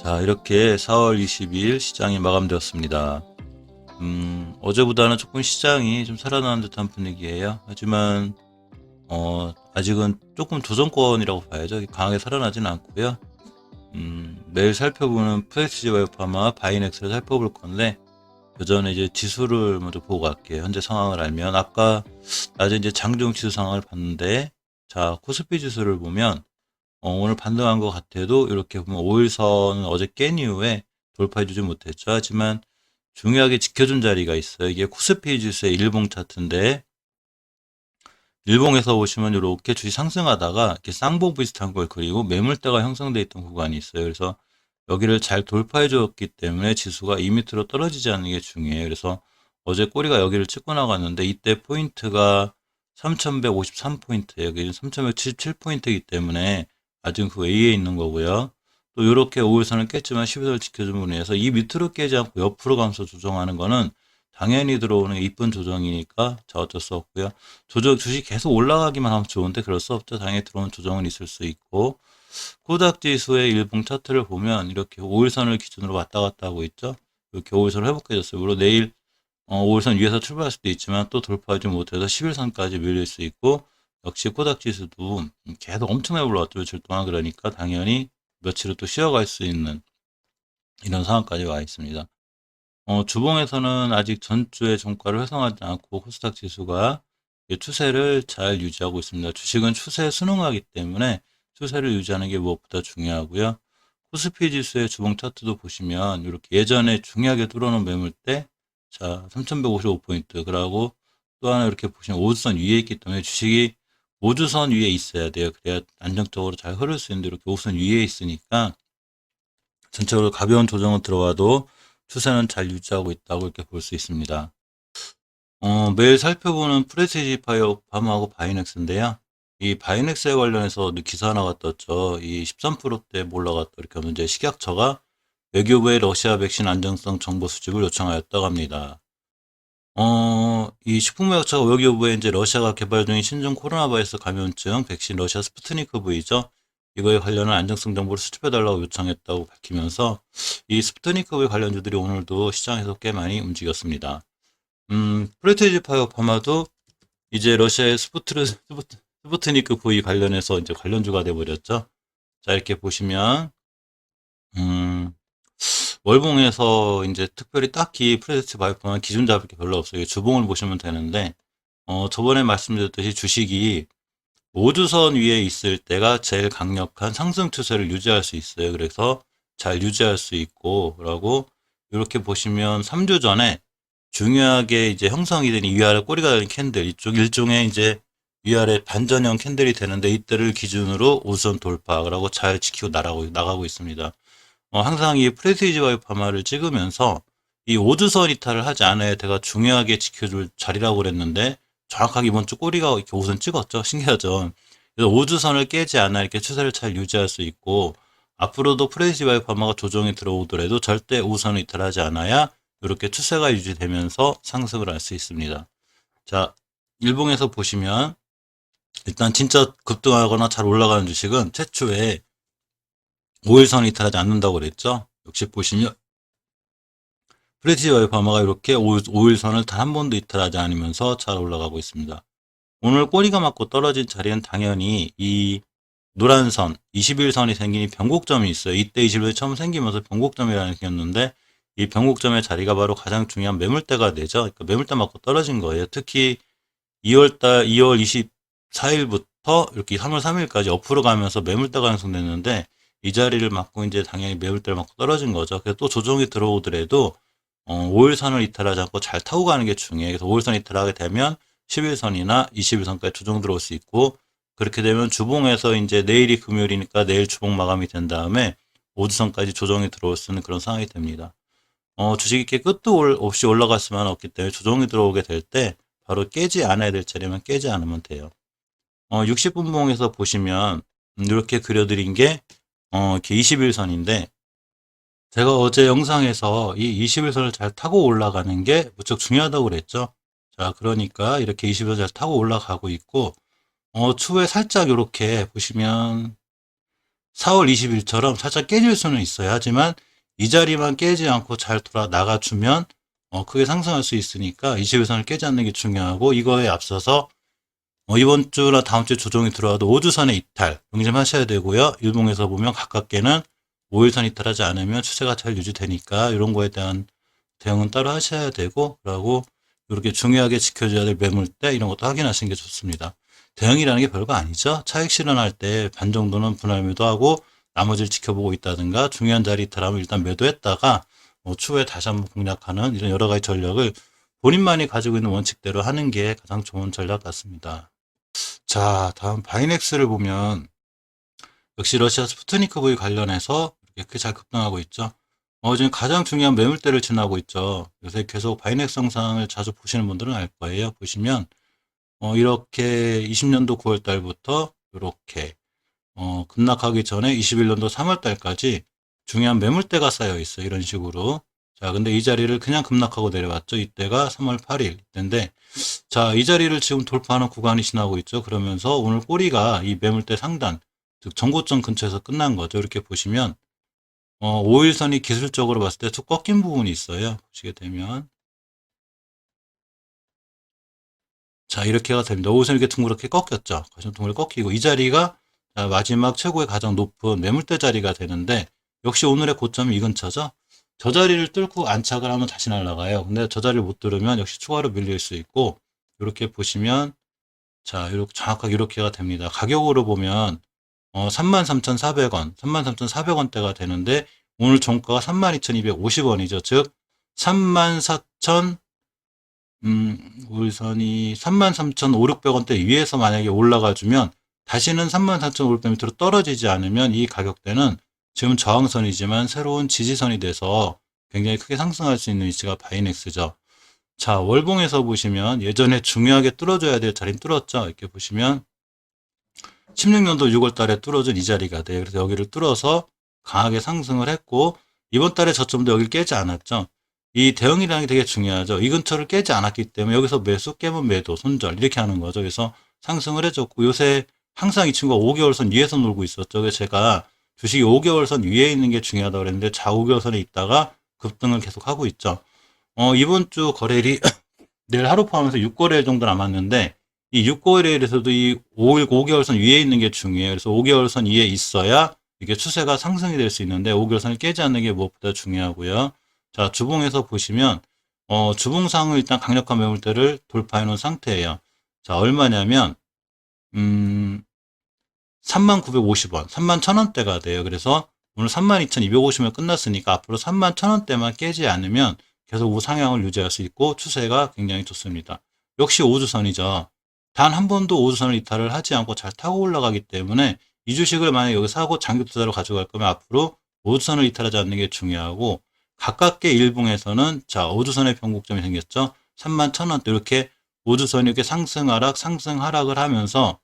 자, 이렇게 4월 22일 시장이 마감되었습니다. 어제보다는 조금 시장이 좀 살아나는 듯한 분위기예요. 하지만 아직은 조금 조정권이라고 봐야죠. 강하게 살아나지는 않고요. 매일 살펴보는 프레시지 바이오파마 바이넥스를 살펴볼 건데, 그 전에 이제 지수를 먼저 보고 갈게요. 현재 상황을 알면, 아까 낮에 이제 장중 지수 상황을 봤는데, 자, 코스피 지수를 보면 오늘 반등한 것 같아도 이렇게 보면 5일선은 어제 깬 이후에 돌파해주지 못했죠. 하지만 중요하게 지켜준 자리가 있어요. 이게 코스피 지수의 일봉 차트인데, 일봉에서 보시면 이렇게 주식 상승하다가 이렇게 쌍봉 비슷한 걸 그리고 매물대가 형성되어 있던 구간이 있어요. 그래서 여기를 잘 돌파해 줬기 때문에 지수가 이 밑으로 떨어지지 않는 게 중요해요. 그래서 어제 꼬리가 여기를 찍고 나갔는데, 이때 포인트가 3153포인트예요. 여기 3177포인트이기 때문에 아직 그 A에 있는 거고요. 또 이렇게 5일선을 깼지만 12선 지켜준 분위기에서 이 밑으로 깨지 않고 옆으로 가면서 조정하는 거는 당연히 들어오는 이쁜 조정이니까 자, 어쩔 수 없고요. 주식 계속 올라가기만 하면 좋은데 그럴 수 없죠. 당연히 들어오는 조정은 있을 수 있고, 코닥 지수의 일봉 차트를 보면 이렇게 5일선을 기준으로 왔다 갔다 하고 있죠. 이렇게 5일선을 회복해줬어요. 물론 내일 5일선 위에서 출발할 수도 있지만 또 돌파하지 못해서 11선까지 밀릴 수 있고, 역시 코닥 지수도 계속 엄청나게 올라왔죠. 며칠 동안. 그러니까 당연히 며칠을 또 쉬어갈 수 있는 이런 상황까지 와 있습니다. 주봉에서는 아직 전주의 종가를 훼손하지 않고 코스닥 지수가 추세를 잘 유지하고 있습니다. 주식은 추세에 순응하기 때문에 추세를 유지하는 게 무엇보다 중요하고요. 코스피 지수의 주봉 차트도 보시면 이렇게 예전에 중요하게 뚫어놓은 매물대, 자, 3155포인트, 그러고 또 하나 이렇게 보시면 5주선 위에 있기 때문에 주식이 5주선 위에 있어야 돼요. 그래야 안정적으로 잘 흐를 수 있는데 이렇게 5주선 위에 있으니까 전체적으로 가벼운 조정은 들어와도 추세는 잘 유지하고 있다고 이렇게 볼 수 있습니다. 매일 살펴보는 프레시지 파마하고 바이넥스인데요. 이 바이넥스에 관련해서 기사 하나가 떴죠. 이 13%대 올라갔다 이렇게 하면 이제 식약처가 외교부에 러시아 백신 안정성 정보 수집을 요청하였다고 합니다. 이 식품의약처가 외교부에 이제 러시아가 개발 중인 신종 코로나 바이러스 감염증 백신 러시아 스푸트니크 V죠. 이거에 관련한 안정성 정보를 수집해달라고 요청했다고 밝히면서 이 스푸트니크 V 관련주들이 오늘도 시장에서 꽤 많이 움직였습니다. 프레티지 파이오파마도 이제 러시아의 스푸트니크 V 관련해서 이제 관련주가 돼버렸죠. 자, 이렇게 보시면, 월봉에서 이제 특별히 딱히 프레티지 파이오파마 기준 잡을 게 별로 없어요. 주봉을 보시면 되는데, 저번에 말씀드렸듯이 주식이 5주선 위에 있을 때가 제일 강력한 상승 추세를 유지할 수 있어요. 그래서 잘 유지할 수 있고, 그러고 이렇게 보시면 3주 전에 중요하게 이제 형성이 된 위아래 꼬리가 달린 캔들, 이쪽 일종의 이제 위아래 반전형 캔들이 되는데, 이때를 기준으로 5주선 돌파라고 잘 지키고 나가고 있습니다. 항상 이 프레시지 바이오파마를 찍으면서 이 5주선 이탈을 하지 않아야 제가 중요하게 지켜줄 자리라고 그랬는데, 정확하게 이번 주 꼬리가 이렇게 5선 찍었죠. 신기하죠. 그래서 5주선을 깨지 않아 이렇게 추세를 잘 유지할 수 있고, 앞으로도 프레시지 바이오파마가 조정이 들어오더라도 절대 5선을 이탈하지 않아야 이렇게 추세가 유지되면서 상승을 할 수 있습니다. 자, 일봉에서 보시면 일단 진짜 급등하거나 잘 올라가는 주식은 최초에 5일선을 이탈하지 않는다고 그랬죠. 역시 보시면 프레시지 바이오파마가 이렇게 5일선을 단 한 번도 이탈하지 않으면서 잘 올라가고 있습니다. 오늘 꼬리가 맞고 떨어진 자리는 당연히 이 노란 선, 21선이 생긴 변곡점이 있어요. 이때 21선이 처음 생기면서 변곡점이라는 게 생겼는데, 이 변곡점의 자리가 바로 가장 중요한 매물대가 되죠. 그러니까 매물대 맞고 떨어진 거예요. 특히 2월 24일부터 이렇게 3월 3일까지 옆으로 가면서 매물대가 형성됐는데, 이 자리를 맞고 이제 당연히 매물대를 맞고 떨어진 거죠. 그래서 또 조정이 들어오더라도 5일선을 이탈하지 않고 잘 타고 가는 게 중요해요. 그래서 5일선 이탈하게 되면 11선이나 21선까지 조정 들어올 수 있고, 그렇게 되면 주봉에서 이제 내일이 금요일이니까 내일 주봉 마감이 된 다음에 5주선까지 조정이 들어올 수 있는 그런 상황이 됩니다. 주식이 이렇게 끝도 없이 올라갈 수만 없기 때문에 조정이 들어오게 될 때 바로 깨지 않아야 될 자리면 깨지 않으면 돼요. 60분봉에서 보시면 이렇게 그려드린 게 이렇게 21선인데, 제가 어제 영상에서 이 21선을 잘 타고 올라가는 게 무척 중요하다고 그랬죠. 자, 그러니까 이렇게 20일 잘 타고 올라가고 있고, 추후에 살짝 이렇게 보시면 4월 20일처럼 살짝 깨질 수는 있어요. 하지만 이 자리만 깨지 않고 잘 돌아 나가주면 크게 상승할 수 있으니까 21선을 깨지 않는 게 중요하고, 이거에 앞서서 이번 주나 다음 주에 조정이 들어와도 5주선의 이탈 명심하셔야 되고요. 일봉에서 보면 가깝게는 5일선 이탈하지 않으면 추세가 잘 유지되니까 이런 거에 대한 대응은 따로 하셔야 되고, 그리고 이렇게 중요하게 지켜줘야 될 매물대 이런 것도 확인하시는 게 좋습니다. 대응이라는 게 별거 아니죠. 차익 실현할 때 반 정도는 분할 매도하고 나머지를 지켜보고 있다든가, 중요한 자리 이탈하면 일단 매도했다가 추후에 다시 한번 공략하는 이런 여러 가지 전략을 본인만이 가지고 있는 원칙대로 하는 게 가장 좋은 전략 같습니다. 자, 다음 바이넥스를 보면 역시 러시아 스푸트니크 V 관련해서 이렇게 크게 잘 급등하고 있죠. 지금 가장 중요한 매물대를 지나고 있죠. 요새 계속 바이넥스 영상을 자주 보시는 분들은 알 거예요. 보시면 이렇게 20년도 9월 달부터 이렇게 급락하기 전에 21년도 3월 달까지 중요한 매물대가 쌓여 있어요. 이런 식으로. 자, 근데 이 자리를 그냥 급락하고 내려왔죠. 이때가 3월 8일 때인데, 자, 이 자리를 지금 돌파하는 구간이 지나고 있죠. 그러면서 오늘 꼬리가 이 매물대 상단, 즉 전고점 근처에서 끝난 거죠. 이렇게 보시면 5일선이 기술적으로 봤을 때 쭉 꺾인 부분이 있어요. 보시게 되면, 자, 이렇게가 됩니다. 5일선 이렇게 둥그렇게 꺾였죠. 가슴 둥그렇게 꺾이고, 이 자리가 마지막 최고의 가장 높은 매물대 자리가 되는데, 역시 오늘의 고점이 이 근처죠. 저 자리를 뚫고 안착을 하면 다시 날아가요. 근데 저 자리를 못 뚫으면 역시 추가로 밀릴 수 있고, 이렇게 보시면, 자, 이렇게 정확하게 이렇게가 됩니다. 가격으로 보면 33,400원, 33,400원대가 되는데, 오늘 종가가 32,250원이죠. 즉 34,000, 우선이 33,500원대 위에서 만약에 올라가주면 다시는 34,500 밑으로 떨어지지 않으면 이 가격대는 지금 저항선이지만 새로운 지지선이 돼서 굉장히 크게 상승할 수 있는 위치가 바이넥스죠. 자, 월봉에서 보시면 예전에 중요하게 뚫어줘야 될 자리는 뚫었죠. 이렇게 보시면 16년도 6월 달에 뚫어준 이 자리가 돼요. 그래서 여기를 뚫어서 강하게 상승을 했고, 이번 달에 저점도 여기를 깨지 않았죠. 이 대응이라는 게 되게 중요하죠. 이 근처를 깨지 않았기 때문에 여기서 매수 깨면 매도, 손절 이렇게 하는 거죠. 그래서 상승을 해줬고, 요새 항상 이 친구가 5개월선 위에서 놀고 있었죠. 그래서 제가 주식이 5개월선 위에 있는 게 중요하다고 그랬는데 좌 5개월선에 있다가 급등을 계속 하고 있죠. 이번 주 거래일이 내일 하루 포함해서 6거래일 정도 남았는데, 이 6거래일에서도 이 5개월선 위에 있는 게 중요해요. 그래서 5개월선 위에 있어야 이게 추세가 상승이 될 수 있는데, 5개월선을 깨지 않는 게 무엇보다 중요하고요. 자, 주봉에서 보시면 주봉상을 일단 강력한 매물대를 돌파해 놓은 상태예요. 자, 얼마냐면 32,50원, 31,000원대가 돼요. 그래서 오늘 32,250원 끝났으니까 앞으로 31,000원대만 깨지 않으면 계속 우상향을 유지할 수 있고 추세가 굉장히 좋습니다. 역시 5주선이죠. 단 한 번도 5주선을 이탈을 하지 않고 잘 타고 올라가기 때문에 이 주식을 만약에 여기 사고 장기 투자로 가져갈 거면 앞으로 5주선을 이탈하지 않는 게 중요하고, 가깝게 일봉에서는 자, 5주선의 변곡점이 생겼죠. 31,000원대 이렇게 5주선이 이렇게 상승 하락 상승 하락을 하면서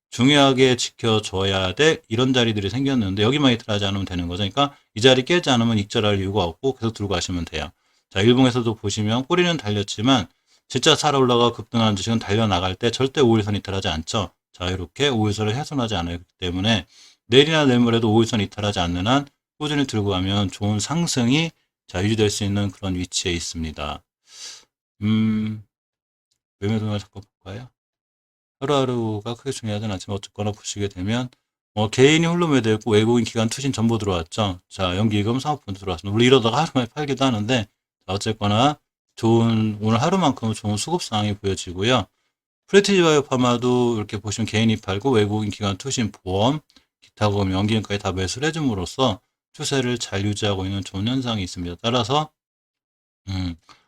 중요하게 지켜줘야 될 이런 자리들이 생겼는데, 여기만 이탈하지 않으면 되는 거죠. 그러니까 이 자리 깨지 않으면 익절할 이유가 없고 계속 들고 가시면 돼요. 자, 일봉에서도 보시면 꼬리는 달렸지만 진짜 살아 올라가 급등하는 주식은 달려나갈 때 절대 5일선 이탈하지 않죠. 자, 이렇게 5일선을 훼손하지 않기 때문에 내일이나 내일모레도 5일선 이탈하지 않는 한 꾸준히 들고 가면 좋은 상승이 자, 유지될 수 있는 그런 위치에 있습니다. 매매동을 잠깐 볼까요? 하루하루가 크게 중요하진 않지만 어쨌거나 보시게 되면 개인이 홀로 매도했고 외국인 기관 투신 전부 들어왔죠. 자, 연기금 사모펀드 들어왔습니다. 물론 이러다가 하루 만에 팔기도 하는데, 자, 어쨌거나 좋은 오늘 하루만큼은 좋은 수급 상황이 보여지고요. 프레티지 바이오 파마도 이렇게 보시면 개인이 팔고 외국인 기관 투신 보험 기타 보험 연기금까지 다 매수를 해줌으로써 추세를 잘 유지하고 있는 좋은 현상이 있습니다. 따라서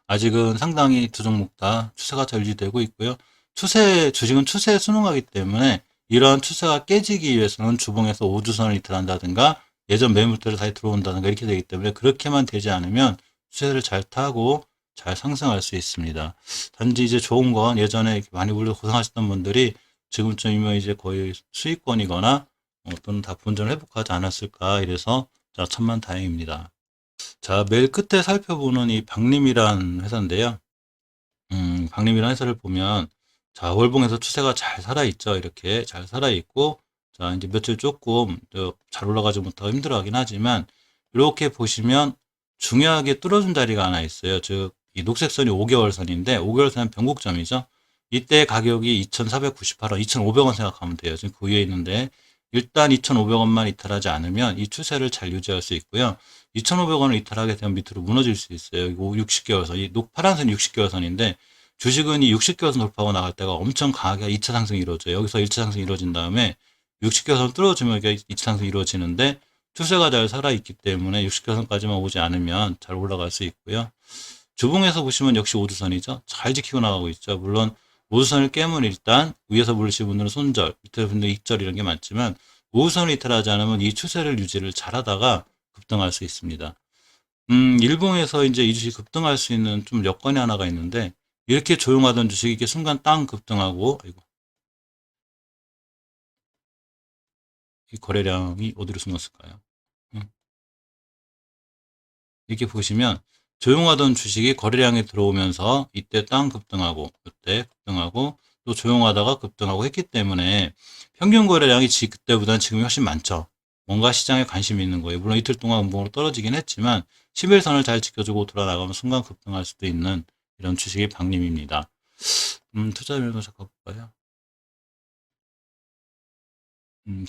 아직은 상당히 두 종목 다 추세가 잘 유지되고 있고요. 주식은 추세에 순응하기 때문에 이러한 추세가 깨지기 위해서는 주봉에서 5주선을 이탈한다든가 예전 매물대로 다시 들어온다든가 이렇게 되기 때문에, 그렇게만 되지 않으면 추세를 잘 타고 잘 상승할 수 있습니다. 단지 이제 좋은 건 예전에 많이 고생하셨던 분들이 지금쯤이면 이제 거의 수익권이거나 또는 다 본전을 회복하지 않았을까, 이래서 자, 천만 다행입니다. 자, 매일 끝에 살펴보는 이 박림이란 회사인데요. 박림이랑 해설을 보면, 자, 월봉에서 추세가 잘 살아있죠. 이렇게 잘 살아있고, 자, 이제 며칠 조금 잘 올라가지 못하고 힘들어하긴 하지만, 이렇게 보시면 중요하게 뚫어준 자리가 하나 있어요. 즉, 이 녹색 선이 5개월 선인데, 5개월 선은 변곡점이죠. 이때 가격이 2,498원, 2,500원 생각하면 돼요. 지금 그 위에 있는데, 일단 2,500원만 이탈하지 않으면 이 추세를 잘 유지할 수 있고요. 2,500원을 이탈하게 되면 밑으로 무너질 수 있어요. 이거 60개월 선, 이 파란선이 60개월 선인데, 주식은 이 60개월 선 돌파하고 나갈 때가 엄청 강하게 2차 상승이 이루어져요. 여기서 1차 상승이 이루어진 다음에 60개월 선 뚫어주면 이게 2차 상승이 이루어지는데, 추세가 잘 살아있기 때문에 60개월 선까지만 오지 않으면 잘 올라갈 수 있고요. 주봉에서 보시면 역시 5주선이죠. 잘 지키고 나가고 있죠. 물론 5주선을 깨면 일단 위에서 보시는 분들은 손절, 밑에 분들은 익절 이런 게 많지만 5주선을 이탈하지 않으면 이 추세를 유지를 잘하다가 급등할 수 있습니다. 일봉에서 이제 이 주식 급등할 수 있는 좀 여건이 하나가 있는데, 이렇게 조용하던 주식이 이렇게 순간 땅 급등하고, 아이고, 이 거래량이 어디로 숨었을까요? 음, 이렇게 보시면 조용하던 주식이 거래량이 들어오면서 이때 땅 급등하고, 이때 급등하고, 또 조용하다가 급등하고 했기 때문에 평균 거래량이 그때보다는 지금이 훨씬 많죠. 뭔가 시장에 관심이 있는 거예요. 물론 이틀 동안 음봉으로 떨어지긴 했지만 11선을 잘 지켜주고 돌아나가면 순간 급등할 수도 있는 이런 주식의 박림입니다. 투자 매도 잠깐 볼까요?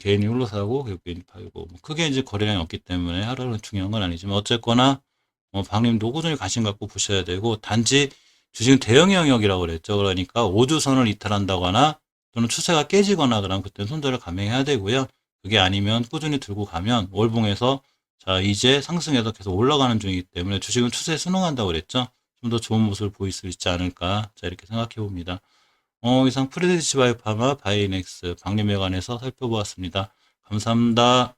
개인이 홀로 사고 결국 개인이 팔고 뭐 크게 이제 거래량이 없기 때문에 하루는 중요한 건 아니지만 어쨌거나 박님도 꾸준히 관심 갖고 보셔야 되고, 단지 주식은 대형 영역이라고 그랬죠. 그러니까 5주선을 이탈한다거나 또는 추세가 깨지거나 그러면 그때 손절을 감행해야 되고요. 그게 아니면 꾸준히 들고 가면 월봉에서 자 이제 상승해서 계속 올라가는 중이기 때문에 주식은 추세에 순응한다고 그랬죠. 좀 더 좋은 모습을 보일 수 있지 않을까, 자 이렇게 생각해 봅니다. 이상 프레디치 바이오파마 바이넥스 박림에 관해서 살펴보았습니다. 감사합니다.